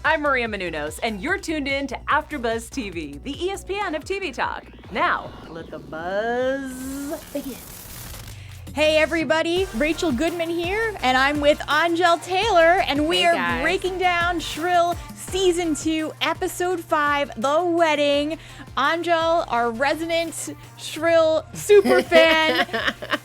I'm Maria Menounos, and you're tuned in to AfterBuzz TV, the ESPN of TV talk. Now, let the buzz begin. Hey everybody, Rachel Goodman here, and I'm with Angel Taylor, and we are breaking down Shrill Season 2, Episode 5, The Wedding. Angel, our resident Shrill super fan,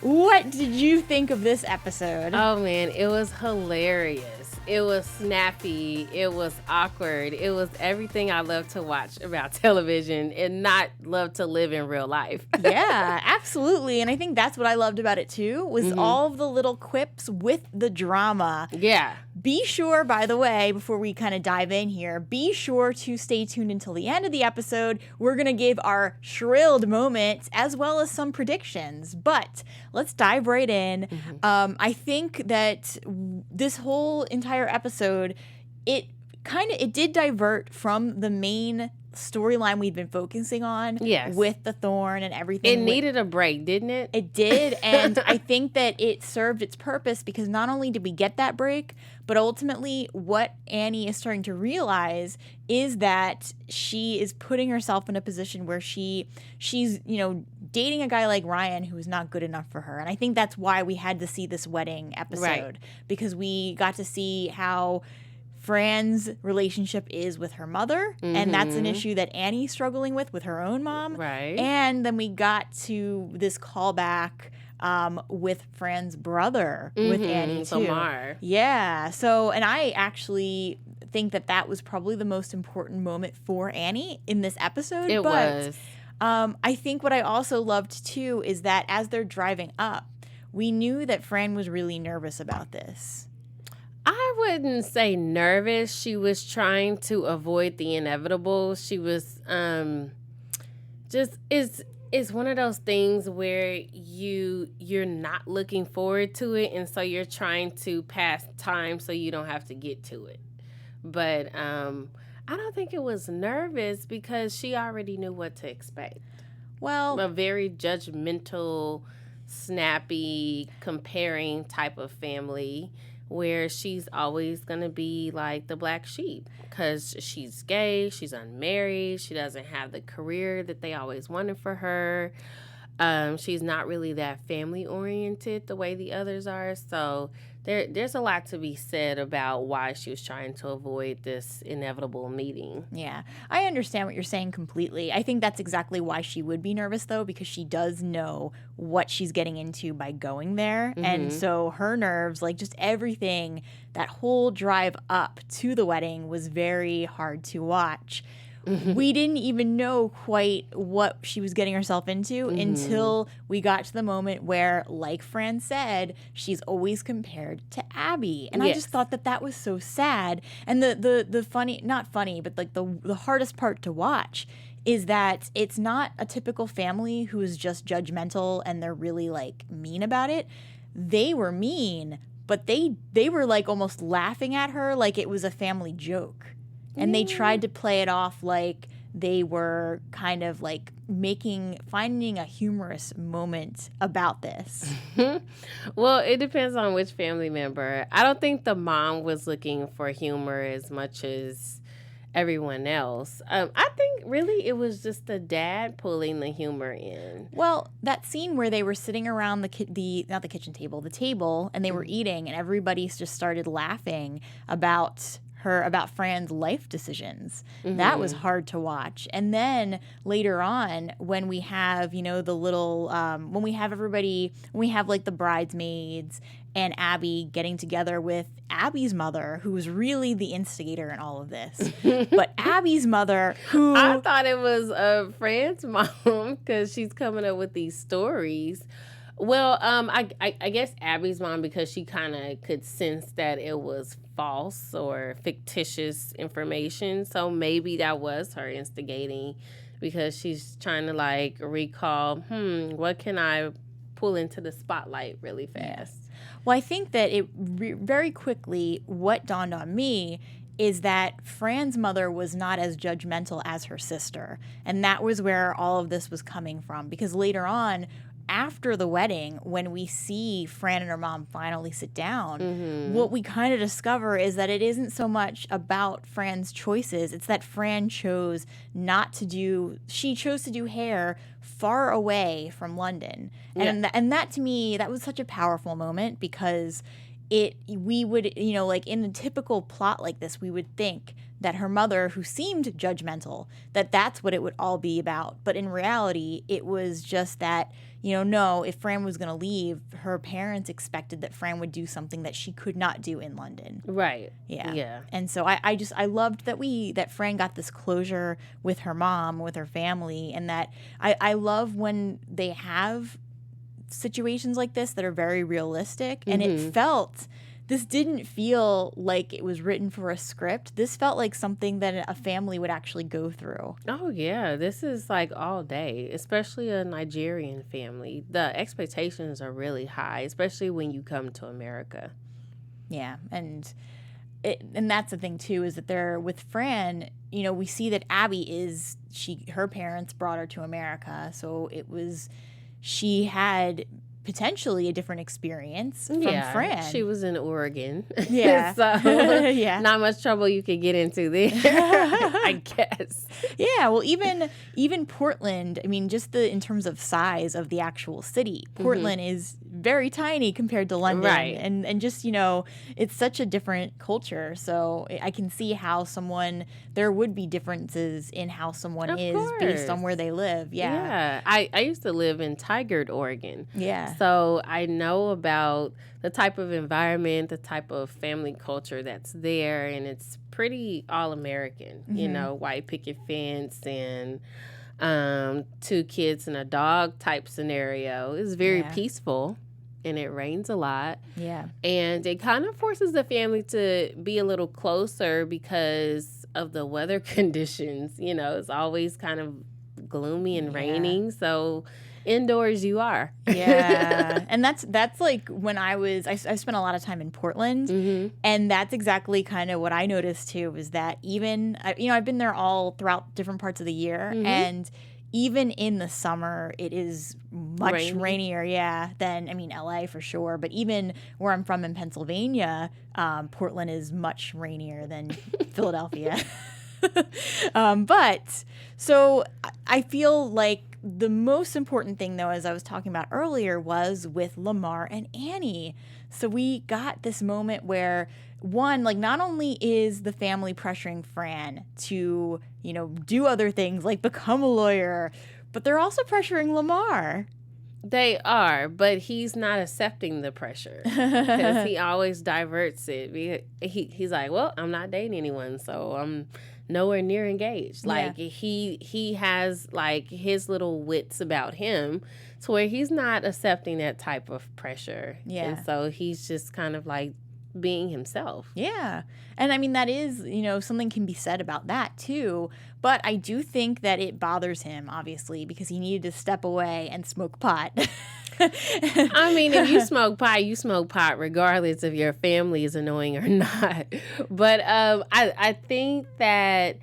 what did you think of this episode? Oh man, it was hilarious. It was snappy. It was awkward. It was everything I love to watch about television and not love to live in real life. Yeah, absolutely. And I think that's what I loved about it too, was all of the little quips with the drama. Yeah. Be sure, by the way, before we kind of dive in here, be sure to stay tuned until the end of the episode. We're going to give our shrilled moments as well as some predictions. But let's dive right in. I think that this whole entire episode, it did divert from the main storyline we've been focusing on with the thorn and everything. It needed a break, didn't it? It did, and I think that it served its purpose because not only did we get that break, but ultimately what Annie is starting to realize is that she is putting herself in a position where she's dating a guy like Ryan who is not good enough for her. And I think that's why we had to see this wedding episode, because we got to see how Fran's relationship is with her mother, and that's an issue that Annie's struggling with her own mom. Right. And then we got to this callback with Fran's brother with Annie too. Lamar. Yeah. So, and I actually think that was probably the most important moment for Annie in this episode. It was. I think what I also loved too is that as they're driving up, we knew that Fran was really nervous about this. I wouldn't say nervous. She was trying to avoid the inevitable. She was it's one of those things where you're not looking forward to it, and so you're trying to pass time so you don't have to get to it. But I don't think it was nervous because she already knew what to expect. Well, a very judgmental, snappy, comparing type of family, where she's always going to be like the black sheep because she's gay, she's unmarried, she doesn't have the career that they always wanted for her. She's not really that family-oriented the way the others are. So there's a lot to be said about why she was trying to avoid this inevitable meeting. Yeah, I understand what you're saying completely. I think that's exactly why she would be nervous, though, because she does know what she's getting into by going there. And so her nerves, like just everything, that whole drive up to the wedding was very hard to watch. We didn't even know quite what she was getting herself into until we got to the moment where, like Fran said, she's always compared to Abby. And I just thought that was so sad. And the funny, not funny, but like the hardest part to watch is that it's not a typical family who is just judgmental and they're really like mean about it. They were mean, but they were like almost laughing at her like it was a family joke. And they tried to play it off like they were kind of like finding a humorous moment about this. Well, it depends on which family member. I don't think the mom was looking for humor as much as everyone else. I think really it was just the dad pulling the humor in. Well, that scene where they were sitting around the table, and they were eating, and everybody just started laughing about Fran's life decisions. That was hard to watch. And then later on, when we have, the little, when we have like the bridesmaids and Abby getting together with Abby's mother, who was really the instigator in all of this. But Abby's mother, who... I thought it was Fran's mom because she's coming up with these stories. Well, I guess Abby's mom, because she kind of could sense that it was false or fictitious information. So maybe that was her instigating, because she's trying to like recall, what can I pull into the spotlight really fast? Yeah. Well, I think that very quickly, what dawned on me is that Fran's mother was not as judgmental as her sister. And that was where all of this was coming from, because later on, after the wedding, when we see Fran and her mom finally sit down, what we kind of discover is that it isn't so much about Fran's choices. It's that Fran chose she chose to do hair far away from London. And that to me, that was such a powerful moment, because we would, like in a typical plot like this, we would think that her mother, who seemed judgmental, that's what it would all be about. But in reality, it was just that, no, if Fran was going to leave, her parents expected that Fran would do something that she could not do in London. Right. Yeah. Yeah. And so I loved that Fran got this closure with her mom, with her family, and that I love when they have situations like this that are very realistic. And this didn't feel like it was written for a script. This felt like something that a family would actually go through. Oh, yeah. This is like all day, especially a Nigerian family. The expectations are really high, especially when you come to America. Yeah. And that's the thing, too, is that with Fran, we see that Abby her parents brought her to America. So she had potentially a different experience from Fran. She was in Oregon. Yeah. So yeah. Not much trouble you could get into there, I guess. Yeah, well, even Portland, I mean, just in terms of size of the actual city, Portland is very tiny compared to London. Right. And just, it's such a different culture. So I can see how there would be differences in how someone is based on where they live. Yeah. Yeah. I used to live in Tigard, Oregon. Yeah. So I know about the type of environment, the type of family culture that's there, and it's pretty all-American, white picket fence and 2 kids and a dog type scenario. It's very peaceful, and it rains a lot. Yeah. And it kind of forces the family to be a little closer because of the weather conditions. It's always kind of gloomy and raining, so indoors you are. Yeah. And that's like when I spent a lot of time in Portland, and that's exactly kind of what I noticed too, is that I've been there all throughout different parts of the year, and even in the summer it is much rainier than LA for sure, but even where I'm from in Pennsylvania, Portland is much rainier than Philadelphia. But so I feel like the most important thing, though, as I was talking about earlier, was with Lamar and Annie. So we got this moment where, one, like, not only is the family pressuring Fran to, do other things like become a lawyer, but they're also pressuring Lamar. They are, but he's not accepting the pressure because he always diverts it. He's like, well, I'm not dating anyone, so I'm nowhere near engaged. Like, he has, like, his little wits about him to where he's not accepting that type of pressure. Yeah. And so he's just kind of, like, being himself. Yeah. And that is, something can be said about that too. But I do think that it bothers him, obviously, because he needed to step away and smoke pot. If you smoke pot, you smoke pot regardless if your family is annoying or not. But I think that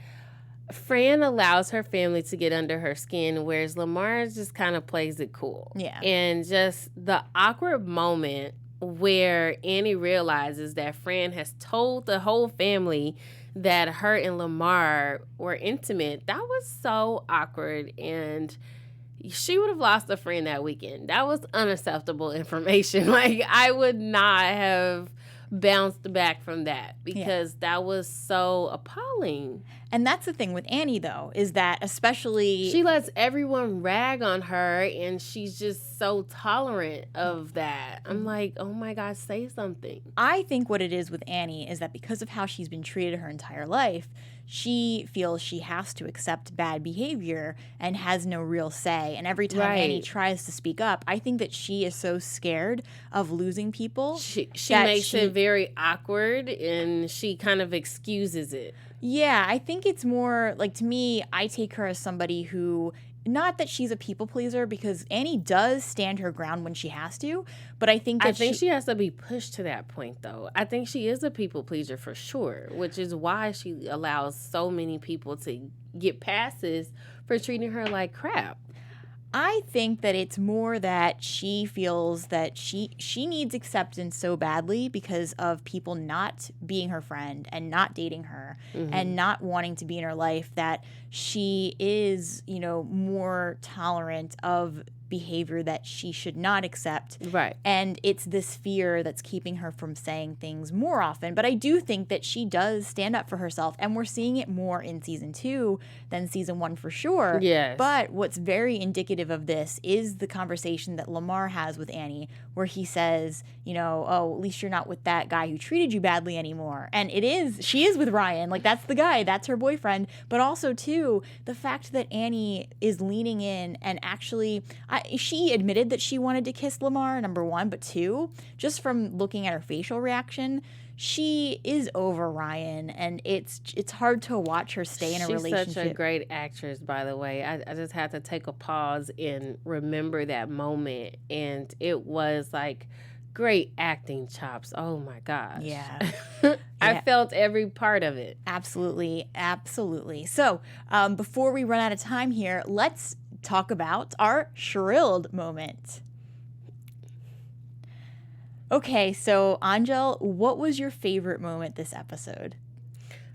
Fran allows her family to get under her skin, whereas Lamar just kind of plays it cool. Yeah. And just the awkward moment where Annie realizes that Fran has told the whole family that her and Lamar were intimate, that was so awkward, and she would have lost a friend that weekend. That was unacceptable information. Like, I would not have bounced back from that because that was so appalling. And that's the thing with Annie, though, is that especially she lets everyone rag on her, and she's just so tolerant of that. I'm like, oh my God, say something. I think what it is with Annie is that because of how she's been treated her entire life, she feels she has to accept bad behavior and has no real say. And every time Annie tries to speak up, I think that she is so scared of losing people. She makes it very awkward, and she kind of excuses it. Yeah, I think it's more, like, to me, I take her as somebody who, not that she's a people pleaser, because Annie does stand her ground when she has to, but I think she has to be pushed to that point, though. I think she is a people pleaser for sure, which is why she allows so many people to get passes for treating her like crap. I think that it's more that she feels that she needs acceptance so badly because of people not being her friend and not dating her and not wanting to be in her life, that she is, more tolerant of behavior that she should not accept. Right. And it's this fear that's keeping her from saying things more often. But I do think that she does stand up for herself, and we're seeing it more in season 2 than season 1 for sure. Yes. But what's very indicative of this is the conversation that Lamar has with Annie, where he says, oh, at least you're not with that guy who treated you badly anymore. And she is with Ryan. Like, that's the guy, that's her boyfriend. But also, too, the fact that Annie is leaning in and actually, she admitted that she wanted to kiss Lamar, number 1, but 2, just from looking at her facial reaction, she is over Ryan, and it's hard to watch her stay in a relationship. She's such a great actress, by the way. I just had to take a pause and remember that moment, and it was like great acting chops. Oh my gosh. Yeah. I felt every part of it. Absolutely. So before we run out of time here, let's talk about our Shrill moment. Okay, so Angel, what was your favorite moment this episode?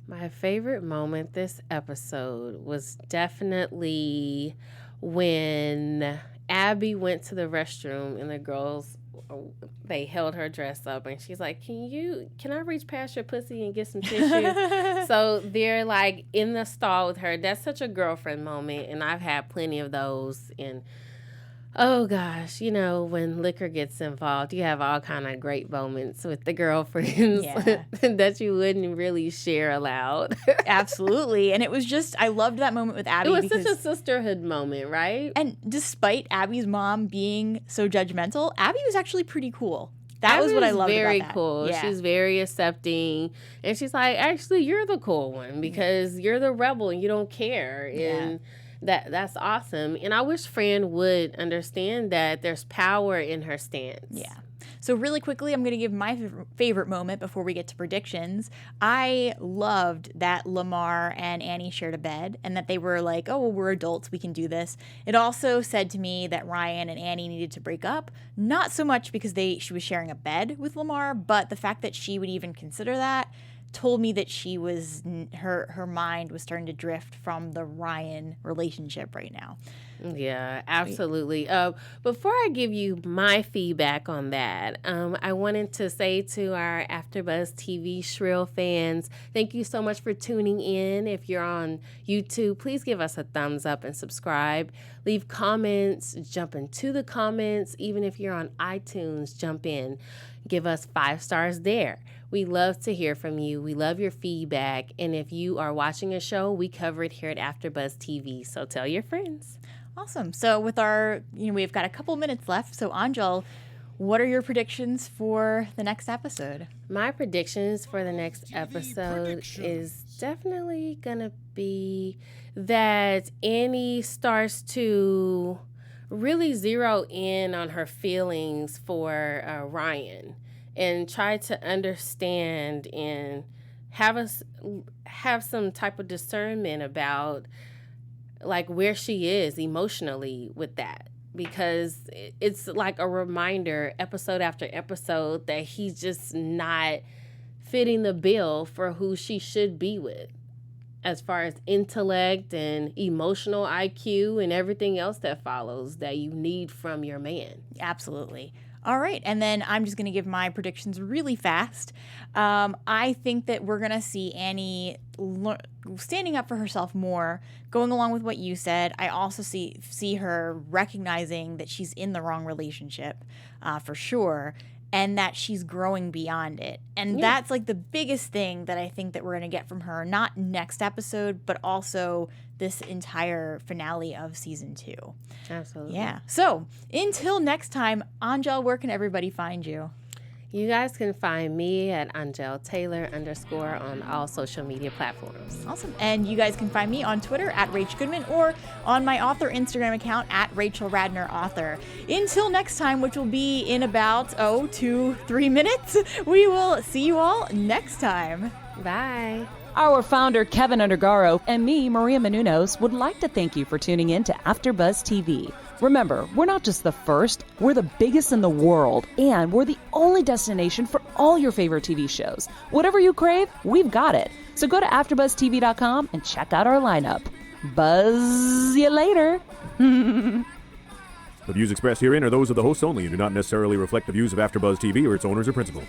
My favorite moment this episode was definitely when Abby went to the restroom and the girls, they held her dress up and she's like, can I reach past your pussy and get some tissue? So they're like in the stall with her. That's such a girlfriend moment, and I've had plenty of those. And oh gosh, when liquor gets involved, you have all kind of great moments with the girlfriends that you wouldn't really share aloud. Absolutely. And it was just, I loved that moment with Abby. It was such a sisterhood moment, right? And despite Abby's mom being so judgmental, Abby was actually pretty cool. That was what I loved about that. Very cool. Yeah. She's very accepting. And she's like, actually, you're the cool one because you're the rebel and you don't care. And that's awesome. And I wish Fran would understand that there's power in her stance. Yeah. So really quickly, I'm going to give my favorite moment before we get to predictions. I loved that Lamar and Annie shared a bed and that they were like, oh, well, we're adults, we can do this. It also said to me that Ryan and Annie needed to break up, not so much because she was sharing a bed with Lamar, but the fact that she would even consider that told me that she was her mind was starting to drift from the Ryan relationship right now. Yeah, absolutely. Before I give you my feedback on that, I wanted to say to our AfterBuzz TV Shrill fans, thank you so much for tuning in. If you're on YouTube, please give us a thumbs up and subscribe. Leave comments, jump into the comments. Even if you're on iTunes, jump in. Give us 5 stars there. We love to hear from you. We love your feedback. And if you are watching a show, we cover it here at AfterBuzz TV. So tell your friends. Awesome. So with our, we've got a couple minutes left. So Angel, what are your predictions for the next episode? My predictions for the next episode is definitely going to be that Annie starts to really zero in on her feelings for Ryan and try to understand and have some type of discernment about like where she is emotionally with that, because it's like a reminder episode after episode that he's just not fitting the bill for who she should be with as far as intellect and emotional IQ and everything else that follows that you need from your man. Absolutely. All right, and then I'm just going to give my predictions really fast. I think that we're going to see Annie standing up for herself more, going along with what you said. I also see her recognizing that she's in the wrong relationship, for sure, and that she's growing beyond it. And that's like the biggest thing that I think that we're going to get from her, not next episode, but also this entire finale of season 2. Absolutely. Yeah. So until next time, Angel, where can everybody find you? You guys can find me at AngelTaylor_ on all social media platforms. Awesome. And you guys can find me on Twitter at Rach Goodman or on my author Instagram account at Rachel Radner Author. Until next time, which will be in about 2-3 minutes, we will see you all next time. Bye. Our founder, Keven Undergaro, and me, Maria Menounos, would like to thank you for tuning in to AfterBuzz TV. Remember, we're not just the first, we're the biggest in the world, and we're the only destination for all your favorite TV shows. Whatever you crave, we've got it. So go to AfterBuzzTV.com and check out our lineup. Buzz you later. The views expressed herein are those of the hosts only and do not necessarily reflect the views of AfterBuzz TV or its owners or principals.